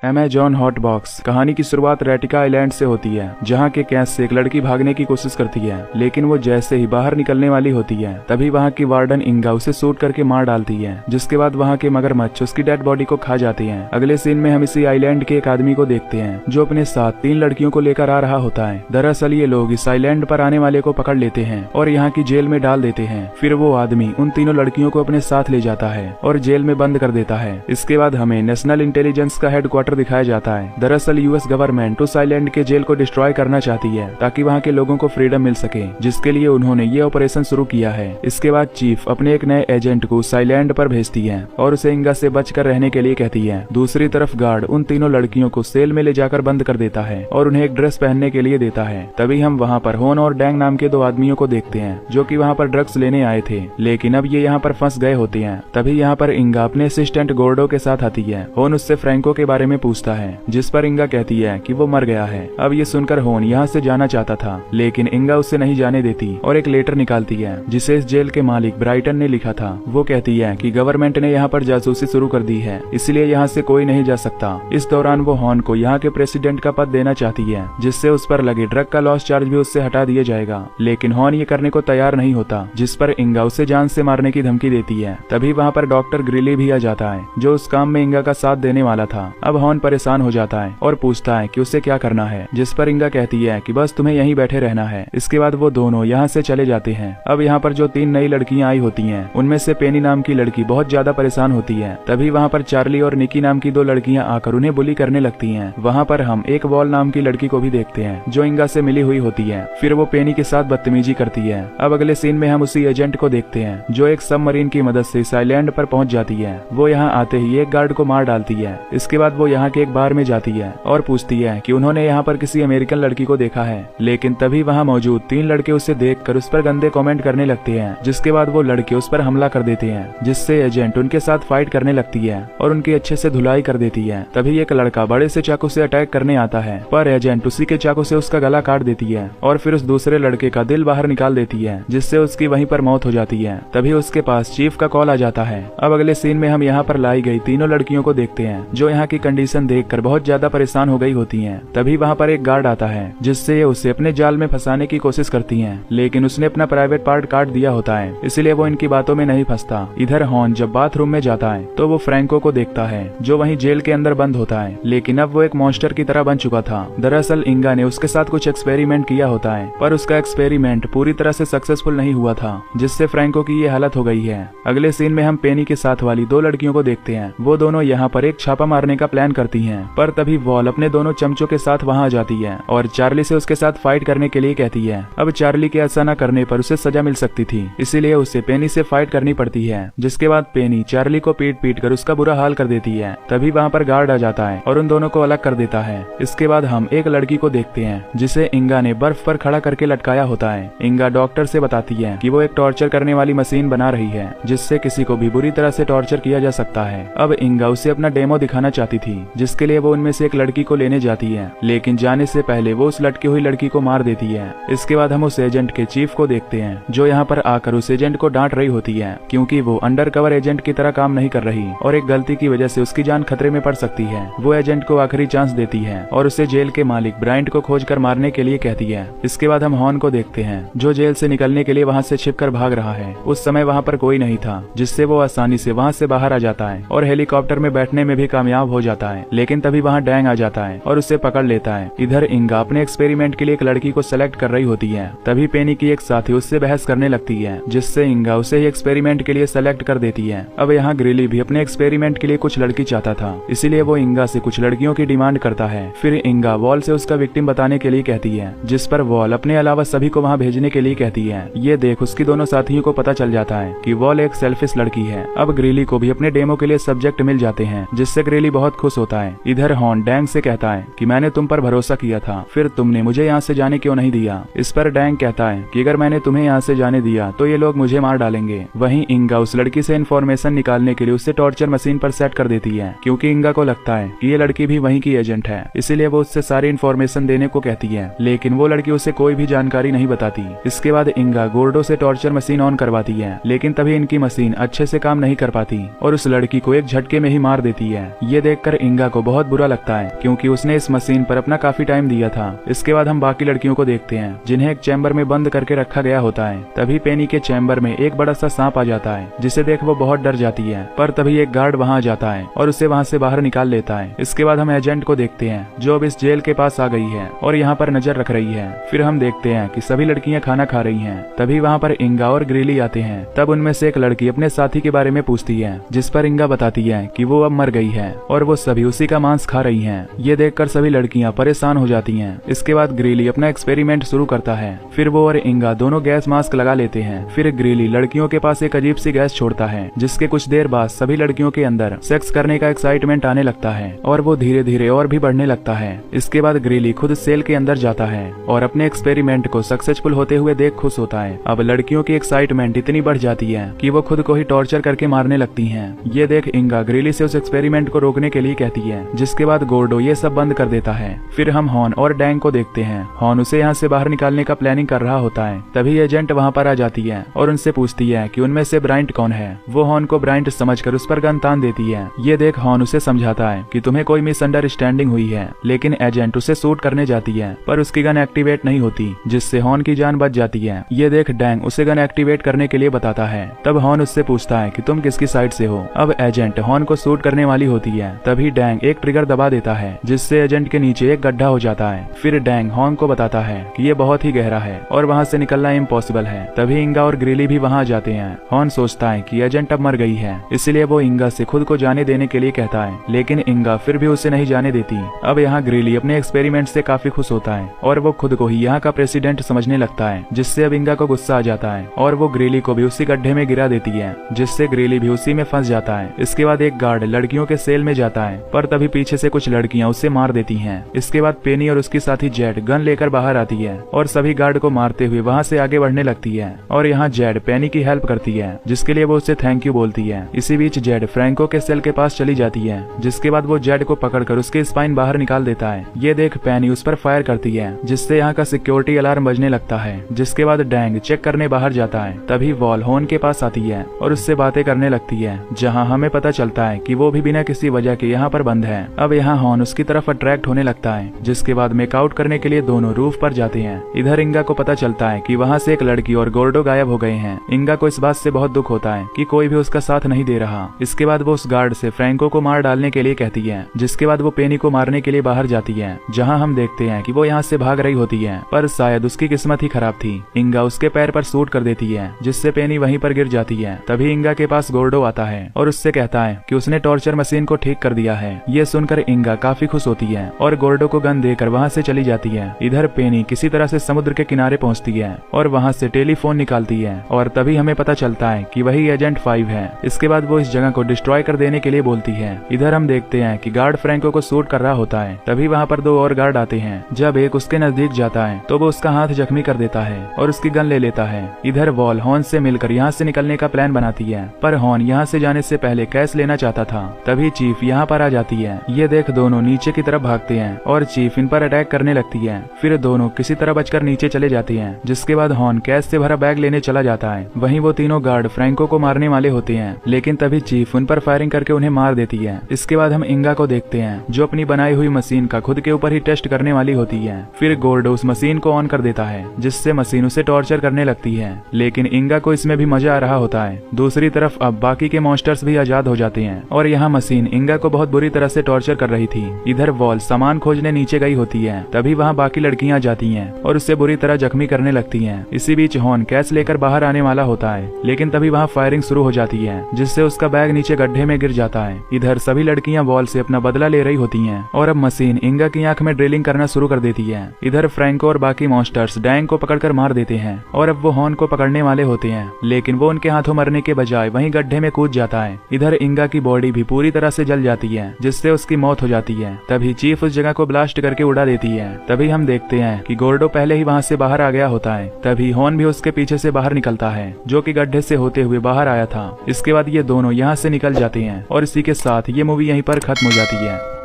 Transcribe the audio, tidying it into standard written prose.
Amazon hot box. कहानी की शुरुआत रेटिका आइलैंड से होती है, जहाँ के कैद से एक लड़की भागने की कोशिश करती है, लेकिन वो जैसे ही बाहर निकलने वाली होती है तभी वहाँ की वार्डन इंगा उसे शूट करके मार डालती है, जिसके बाद वहाँ के मगरमच्छ उसकी डेड बॉडी को खा जाती हैं। अगले सीन में हम इसी आइलैंड के एक आदमी को देखते हैं जो अपने साथ 3 लड़कियों को लेकर आ रहा होता है। दरअसल ये लोग इस आइलैंड पर आने वाले को पकड़ लेते हैं और यहाँ की जेल में डाल देते हैं। फिर वो आदमी उन तीनों लड़कियों को अपने साथ ले जाता है और जेल में बंद कर देता है। इसके बाद हमें नेशनल इंटेलिजेंस का हेडक्वार्टर दिखाया जाता है। दरअसल यूएस गवर्नमेंट उस आइलैंड के जेल को डिस्ट्रॉय करना चाहती है ताकि वहाँ के लोगों को फ्रीडम मिल सके, जिसके लिए उन्होंने ये ऑपरेशन शुरू किया है। इसके बाद चीफ अपने एक नए एजेंट को उस आइलैंड पर भेजती है और उसे इंगा से बचकर रहने के लिए कहती है। दूसरी तरफ गार्ड उन तीनों लड़कियों को सेल में ले जाकर बंद कर देता है और उन्हें एक ड्रेस पहनने के लिए देता है। तभी हम वहाँ पर होन और डैंग नाम के 2 आदमियों को देखते हैं जो कि वहाँ पर ड्रग्स लेने आए थे, लेकिन अब ये यहाँ पर फंस गए होते हैं। तभी यहाँ पर इंगा अपने असिस्टेंट गोर्डो के साथ आती है। होन उससे फ्रैंको के बारे में पूछता है, जिस पर इंगा कहती है कि वो मर गया है। अब ये सुनकर होन यहाँ से जाना चाहता था, लेकिन इंगा उसे नहीं जाने देती और एक लेटर निकालती है जिसे इस जेल के मालिक ब्राइटन ने लिखा था। वो कहती है कि गवर्नमेंट ने यहाँ पर जासूसी शुरू कर दी है, इसलिए यहाँ से कोई नहीं जा सकता। इस दौरान वो होन को यहाँ के प्रेसिडेंट का पद देना चाहती है, जिससे उस पर लगे ड्रग का लॉस चार्ज भी उससे हटा दिया जाएगा, लेकिन होन ये करने को तैयार नहीं होता, जिस पर इंगा उसे जान से मारने की धमकी देती है। तभी वहाँ पर डॉक्टर ग्रिली भी आ जाता है जो उस काम में इंगा का साथ देने वाला था। अब होन परेशान हो जाता है और पूछता है कि उसे क्या करना है, जिस पर इंगा कहती है कि बस तुम्हें यहीं बैठे रहना है। इसके बाद वो दोनों यहाँ से चले जाते हैं। अब यहाँ पर जो 3 नई लड़कियां आई होती हैं, उनमें से पेनी नाम की लड़की बहुत ज्यादा परेशान होती है। तभी वहाँ पर चार्ली और निकी नाम की 2 लड़कियां आकर उन्हें बुली करने लगती हैं। वहाँ पर हम एक वॉल नाम की लड़की को भी देखते हैं जो इंगा से मिली हुई होती है। फिर वो पेनी के साथ बदतमीजी करती है। अब अगले सीन में हम उसी एजेंट को देखते हैं जो एक सबमरीन की मदद से इस आइलैंड पर पहुंच जाती है। वो यहाँ आते ही एक गार्ड को मार डालती है। इसके बाद वो यहाँ के एक बार में जाती है और पूछती है कि उन्होंने यहाँ पर किसी अमेरिकन लड़की को देखा है, लेकिन तभी वहाँ मौजूद 3 लड़के उसे देखकर उस पर गंदे कमेंट करने लगते हैं, जिसके बाद वो लड़के उस पर हमला कर देते हैं, जिससे एजेंट उनके साथ फाइट करने लगती है और उनकी अच्छे से धुलाई कर देती है। तभी एक लड़का बड़े से चाकू से अटैक करने आता है, पर एजेंट उसी के चाकू से उसका गला काट देती है और फिर उस दूसरे लड़के का दिल बाहर निकाल देती है, जिससे उसकी वहीं पर मौत हो जाती है। तभी उसके पास चीफ का कॉल आ जाता है। अब अगले सीन में हम यहाँ पर लाई गई 3 लड़कियों को देखते हैं जो यहाँ की कंडीशन देखकर बहुत ज्यादा परेशान हो गई होती हैं। तभी वहाँ पर एक गार्ड आता है जिससे ये उसे अपने जाल में फंसाने की कोशिश करती हैं, लेकिन उसने अपना प्राइवेट पार्ट काट दिया होता है, इसलिए वो इनकी बातों में नहीं फंसता। इधर हॉन जब बाथरूम में जाता है तो वो फ्रैंको को देखता है जो वहीं जेल के अंदर बंद होता है, लेकिन अब वो एक मॉन्स्टर की तरह बन चुका था। दरअसल इंगा ने उसके साथ कुछ एक्सपेरिमेंट किया होता है, पर उसका एक्सपेरिमेंट पूरी तरह से सक्सेसफुल नहीं हुआ था, जिससे फ्रैंको की ये हालत हो गई है। अगले सीन में हम पेनी के साथ वाली 2 लड़कियों को देखते हैं। वो दोनों यहाँ पर एक छापा मारने का प्लान करती हैं, पर तभी वॉल अपने दोनों चमचों के साथ वहाँ आ जाती है और चार्ली से उसके साथ फाइट करने के लिए कहती है। अब चार्ली के ऐसा न करने पर उसे सजा मिल सकती थी, इसीलिए उसे पेनी से फाइट करनी पड़ती है, जिसके बाद पेनी चार्ली को पीट कर उसका बुरा हाल कर देती है। तभी वहाँ पर गार्ड आ जाता है और उन दोनों को अलग कर देता है। इसके बाद हम एक लड़की को देखते हैं जिसे इंगा ने बर्फ पर खड़ा करके लटकाया होता है। इंगा डॉक्टर से बताती है कि वो एक टॉर्चर करने वाली मशीन बना रही है, जिससे किसी को भी बुरी तरह से टॉर्चर किया जा सकता है। अब इंगा उसे अपना डेमो दिखाना चाहती थी, जिसके लिए वो उनमें से एक लड़की को लेने जाती है, लेकिन जाने से पहले वो उस लटकी हुई लड़की को मार देती है। इसके बाद हम उस एजेंट के चीफ को देखते हैं जो यहाँ पर आकर उस एजेंट को डांट रही होती है, क्योंकि वो अंडरकवर एजेंट की तरह काम नहीं कर रही और एक गलती की वजह से उसकी जान खतरे में पड़ सकती है। वो एजेंट को आखिरी चांस देती है और उसे जेल के मालिक ब्राइंट को खोजकर मारने के लिए कहती है। इसके बाद हम हॉन को देखते हैं जो जेल से निकलने के लिए वहाँ से छिपकर भाग रहा है। उस समय वहाँ पर कोई नहीं था, जिससे वो आसानी से वहाँ से बाहर आ जाता है और हेलीकॉप्टर में बैठने में भी कामयाब हो जाता है, लेकिन तभी वहाँ डैंग आ जाता है और उसे पकड़ लेता है। इधर इंगा अपने एक्सपेरिमेंट के लिए एक लड़की को सेलेक्ट कर रही होती है। तभी पेनी की एक साथी उससे बहस करने लगती है, जिससे इंगा उसे ही एक्सपेरिमेंट के लिए सेलेक्ट कर देती है। अब यहाँ ग्रिली भी अपने एक्सपेरिमेंट के लिए कुछ लड़की चाहता था, इसीलिए वो इंगा से कुछ लड़कियों की डिमांड करता है। फिर इंगा वॉल से उसका विक्टिम बताने के लिए कहती है, जिस पर वॉल अपने अलावा सभी को वहाँ भेजने के लिए कहती है। ये देख उसकी दोनों साथियों को पता चल जाता है कि वॉल एक सेल्फिश लड़की है। अब ग्रिली को भी अपने डेमो के लिए सब्जेक्ट मिल जाते हैं, जिससे ग्रिली बहुत खुश होता है। इधर हॉन डैंग से कहता है कि मैंने तुम पर भरोसा किया था, फिर तुमने मुझे यहाँ से जाने क्यों नहीं दिया। इस पर डैंग कहता है कि अगर मैंने तुम्हें यहाँ से जाने दिया तो ये लोग मुझे मार डालेंगे। वहीं इंगा उस लड़की से इन्फॉर्मेशन निकालने के लिए उससे टॉर्चर मशीन पर सेट कर देती है, क्योंकि इंगा को लगता है कि ये लड़की भी वहीं की एजेंट है, इसीलिए वो उससे सारी इन्फॉर्मेशन देने को कहती है, लेकिन वो लड़की उसे कोई भी जानकारी नहीं बताती। इसके बाद इंगा गोर्डो से टॉर्चर मशीन ऑन करवाती है, लेकिन तभी इनकी मशीन अच्छे से काम नहीं कर पाती और उस लड़की को एक झटके में ही मार देती है। ये देखकर इंगा को बहुत बुरा लगता है क्योंकि उसने इस मशीन पर अपना काफी टाइम दिया था। इसके बाद हम बाकी लड़कियों को देखते हैं जिन्हें एक चैम्बर में बंद करके रखा गया होता है। तभी पेनी के चैम्बर में एक बड़ा सा सांप आ जाता है जिसे देख वो बहुत डर जाती है, पर तभी एक गार्ड वहाँ आ जाता है और उसे वहाँ से बाहर निकाल लेता है। इसके बाद हम एजेंट को देखते हैं जो अब इस जेल के पास आ गई है और यहाँ पर नजर रख रही है। फिर हम देखते हैं कि सभी लड़कियां खाना खा रही हैं। तभी वहाँ पर इंगा और ग्रेली आते हैं। तब उनमें से एक लड़की अपने साथी के बारे में पूछती है, जिस पर इंगा बताती है कि वो अब मर गई है और वो सभी उसी का मांस खा रही हैं। ये देखकर सभी लड़कियां परेशान हो जाती हैं। इसके बाद ग्रेली अपना एक्सपेरिमेंट शुरू करता है। फिर वो और इंगा दोनों गैस मास्क लगा लेते हैं। फिर ग्रेली लड़कियों के पास एक अजीब सी गैस छोड़ता है, जिसके कुछ देर बाद सभी लड़कियों के अंदर सेक्स करने का एक्साइटमेंट आने लगता है और वो धीरे धीरे और भी बढ़ने लगता है। इसके बाद ग्रेली खुद सेल के अंदर जाता है और अपने एक्सपेरिमेंट को सक्सेसफुल होते हुए देख खुश होता है। अब लड़कियों की एक्साइटमेंट इतनी बढ़ जाती है कि वो खुद को ही टॉर्चर करके मारने लगती हैं। ये देख इंगा ग्रेली से उस एक्सपेरिमेंट को रोकने के लिए कहती है, जिसके बाद गोर्डो ये सब बंद कर देता है। फिर हम हॉर्न और डैंग को देखते हैं। हॉर्न उसे यहाँ से बाहर निकालने का प्लानिंग कर रहा होता है। तभी एजेंट वहाँ पर आ जाती है और उनसे पूछती है कि उनमें से ब्राइंट कौन है। वो हॉर्न को ब्राइंट समझकर उस पर गन तान देती है। ये देख हॉर्न उसे समझाता है कि तुम्हें कोई मिसअंडरस्टैंडिंग हुई है, लेकिन एजेंट उसे शूट करने जाती है पर उसकी गन एक्टिवेट नहीं होती, जिससे हॉर्न की जान बच जाती है। ये देख डैंग उसे गन एक्टिवेट करने के लिए बताता है। तब हॉर्न उससे पूछता है कि तुम किसकी साइड से हो। अब एजेंट हॉर्न को शूट करने वाली होती है। तभी डैंग एक ट्रिगर दबा देता है, जिससे एजेंट के नीचे एक गड्ढा हो जाता है। फिर डैंग हॉर्न को बताता है कि ये बहुत ही गहरा है और वहाँ से निकलना इम्पॉसिबल है। तभी इंगा और ग्रेली भी वहाँ जाते हैं। हॉर्न सोचता है कि एजेंट अब मर गई है, इसलिए वो इंगा से खुद को जाने देने के लिए कहता है, लेकिन इंगा फिर भी उसे नहीं जाने देती। अब यहाँ ग्रेली अपने एक्सपेरिमेंट से काफी खुश होता है और वो खुद को ही यहाँ का प्रेसिडेंट समझने लगता है, जिससे अब इंगा को गुस्सा आ जाता है और वो ग्रेली को भी उसी गड्ढे में गिरा देती है, जिससे ग्रेली भी उसी में फंस जाता है। इसके बाद एक गार्ड लड़कियों के सेल में जाता है, पर तभी पीछे से कुछ लड़कियां उसे मार देती हैं। इसके बाद पेनी और उसकी साथी जेड गन लेकर बाहर आती है और सभी गार्ड को मारते हुए वहाँ से आगे बढ़ने लगती है। और यहाँ जेड पेनी की हेल्प करती है, जिसके लिए वो उसे थैंक यू बोलती है। इसी बीच जेड फ्रैंको के सेल के पास चली जाती है, जिसके बाद वो जेड को पकड़कर उसके स्पाइन बाहर निकाल देता है। ये देख पेनी उस पर फायर करती है, जिससे यहाँ का सिक्योरिटी अलार्म बजने लगता है। जिसके बाद डैंग चेक करने बाहर जाता है। तभी वॉल हॉर्न के पास आती है और उससे बातें करने लगती है, जहाँ हमें पता चलता है कि वो भी बिना किसी वजह के यहाँ पर बंद है। अब यहाँ हॉर्न उसकी तरफ अट्रैक्ट होने लगता है, जिसके बाद मेकआउट करने के लिए दोनों रूफ पर जाते हैं। इधर इंगा को पता चलता है कि वहाँ से एक लड़की और गोर्डो गायब हो गए हैं। इंगा को इस बात से बहुत दुख होता है कि कोई भी उसका साथ नहीं दे रहा। इसके बाद वो उस गार्ड से फ्रैंको को मार डालने के लिए कहती है, जिसके बाद वो पेनी को मारने के लिए बाहर जाती है, जहाँ हम देखते हैं कि वो यहाँ से भाग रही होती है, पर शायद उसकी किस्मत ही खराब थी। इंगा उसके पैर पर शूट कर देती है, जिससे पेनी वहीं पर गिर जाती है। तभी इंगा के पास गोर्डो आता है और उससे कहता है कि उसने टॉर्चर मशीन को ठीक कर दिया है। ये सुनकर इंगा काफी खुश होती है और गोर्डो को गन देकर वहाँ से चली जाती है। इधर पेनी किसी तरह से समुद्र के किनारे पहुँचती है और वहाँ से टेलीफोन निकालती है और तभी हमें पता चलता है कि वही एजेंट 5 है। इसके बाद वो इस जगह को डिस्ट्रॉय कर देने के लिए बोलती है। इधर हम देखते हैं कि गार्ड फ्रैंको को शूट कर रहा होता है। तभी वहाँ पर 2 और गार्ड आते हैं। जब एक उसके नजदीक जाता है तो वो उसका हाथ जख्मी कर देता है और उसकी गन ले लेता है। इधर वॉल हॉर्न से मिलकर यहाँ से निकलने का प्लान बनाती है, पर हॉर्न यहाँ से जाने से पहले कैश लेना चाहता था। तभी चीफ यहाँ पर आ जाती है। ये देख दोनों नीचे की तरफ भागते हैं और चीफ इन पर अटैक करने लगती है। फिर दोनों किसी तरह बचकर नीचे चले जाते हैं, जिसके बाद हॉर्न कैश से भरा बैग लेने चला जाता है। वहीं वो तीनों गार्ड फ्रैंको को मारने वाले होते हैं, लेकिन तभी चीफ उन पर फायरिंग करके उन्हें मार देती है। इसके बाद हम इंगा को देखते हैं, जो अपनी बनाई हुई मशीन का खुद के ऊपर ही टेस्ट करने वाली होती है। फिर गोर्डो उस मशीन को ऑन कर देता है, जिससे मशीन उसे टॉर्चर करने लगती है, लेकिन इंगा को इसमें भी मजा आ रहा होता है। दूसरी तरफ अब बाकी के मॉन्स्टर्स भी आजाद हो जाते हैं और यहाँ मशीन इंगा को बहुत बुरी तरह से टॉर्चर कर रही थी। इधर वॉल सामान खोजने नीचे गई होती है। तभी वहाँ बाकी लड़कियां आ जाती हैं और उसे बुरी तरह जख्मी करने लगती हैं। इसी बीच हॉर्न कैश लेकर बाहर आने वाला होता है, लेकिन तभी वहाँ फायरिंग शुरू हो जाती है, जिससे उसका बैग नीचे गड्ढे में गिर जाता है। इधर सभी लड़कियां वॉल से अपना बदला ले रही होती हैं और अब मशीन इंगा की आंख में ड्रिलिंग करना शुरू कर देती है। इधर फ्रैंको और बाकी मॉन्स्टर्स डैंग को पकड़कर मार देते हैं और अब वो हॉर्न को पकड़ने वाले होते हैं, लेकिन वो उनके हाथों मरने के बजाय वहीं गड्ढे में कूद जाता है। इधर इंगा की बॉडी भी पूरी तरह से जल जाती है, जिससे उसकी मौत हो जाती है। तभी चीफ उस जगह को ब्लास्ट करके उड़ा देती है। तभी हम देखते हैं कि गोर्डो पहले ही वहाँ से बाहर आ गया होता है। तभी हॉर्न भी उसके पीछे से बाहर निकलता है, जो कि गड्ढे से होते हुए बाहर आया था। इसके बाद ये दोनों यहाँ से निकल जाते हैं और इसी के साथ ये मूवी यहीं पर खत्म हो जाती है।